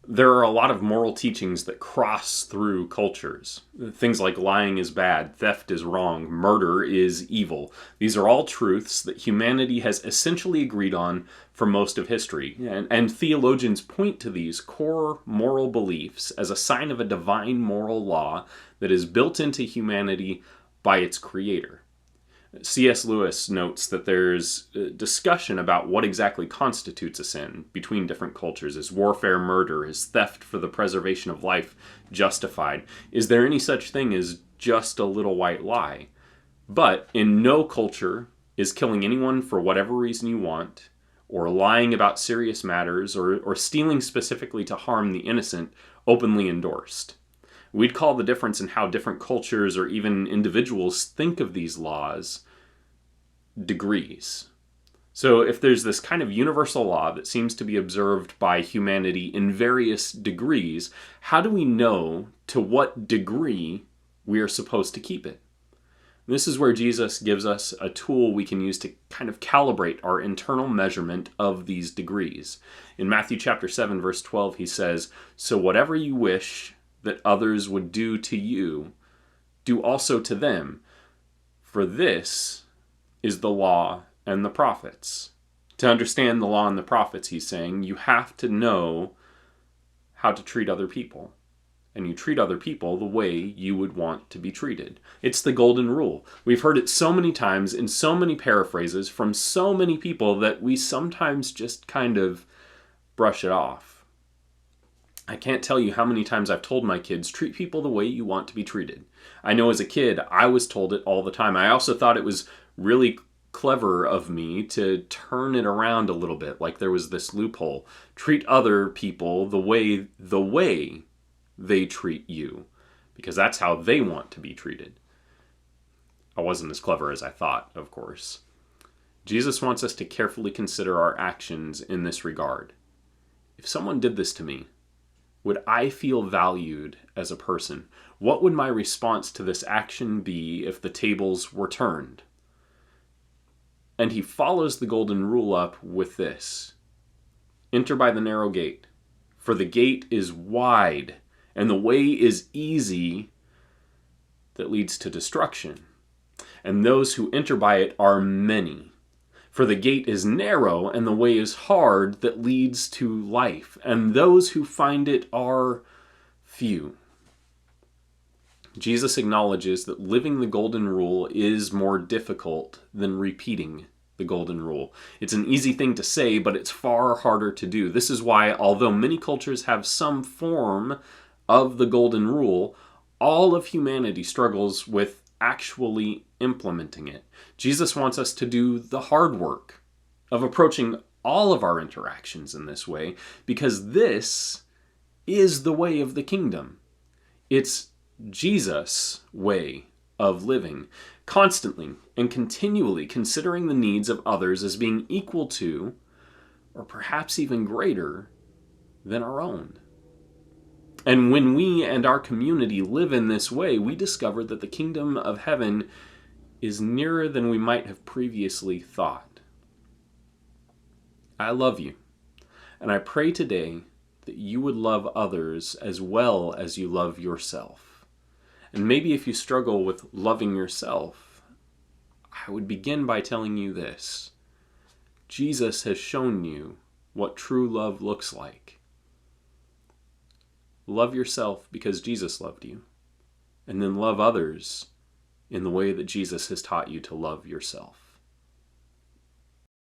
There are a lot of moral teachings that cross through cultures. Things like lying is bad, theft is wrong, murder is evil. These are all truths that humanity has essentially agreed on for most of history. And theologians point to these core moral beliefs as a sign of a divine moral law that is built into humanity by its creator. C.S. Lewis notes that there's discussion about what exactly constitutes a sin between different cultures. Is warfare murder? Is theft for the preservation of life justified? Is there any such thing as just a little white lie? But in no culture is killing anyone for whatever reason you want, or lying about serious matters, or stealing specifically to harm the innocent openly endorsed. We'd call the difference in how different cultures or even individuals think of these laws degrees. So if there's this kind of universal law that seems to be observed by humanity in various degrees, how do we know to what degree we are supposed to keep it? This is where Jesus gives us a tool we can use to kind of calibrate our internal measurement of these degrees. In Matthew chapter 7, verse 12, he says, "So whatever you wish that others would do to you, do also to them. For this is the law and the prophets." To understand the law and the prophets, he's saying, you have to know how to treat other people. And you treat other people the way you would want to be treated. It's the golden rule. We've heard it so many times in so many paraphrases from so many people that we sometimes just kind of brush it off. I can't tell you how many times I've told my kids, treat people the way you want to be treated. I know as a kid, I was told it all the time. I also thought it was really clever of me to turn it around a little bit, like there was this loophole. Treat other people the way they treat you, because that's how they want to be treated. I wasn't as clever as I thought, of course. Jesus wants us to carefully consider our actions in this regard. If someone did this to me, would I feel valued as a person? What would my response to this action be if the tables were turned? And he follows the golden rule up with this: enter by the narrow gate, for the gate is wide, and the way is easy that leads to destruction. And those who enter by it are many. For the gate is narrow, and the way is hard that leads to life, and those who find it are few. Jesus acknowledges that living the golden rule is more difficult than repeating the golden rule. It's an easy thing to say, but it's far harder to do. This is why, although many cultures have some form of the golden rule, all of humanity struggles with actually implementing it. Jesus wants us to do the hard work of approaching all of our interactions in this way, because this is the way of the kingdom. It's Jesus' way of living, constantly and continually considering the needs of others as being equal to, or perhaps even greater than our own. And when we and our community live in this way, we discover that the kingdom of heaven is nearer than we might have previously thought. I love you, and I pray today that you would love others as well as you love yourself. And maybe if you struggle with loving yourself, I would begin by telling you this: Jesus has shown you what true love looks like. Love yourself because Jesus loved you, and then love others in the way that Jesus has taught you to love yourself.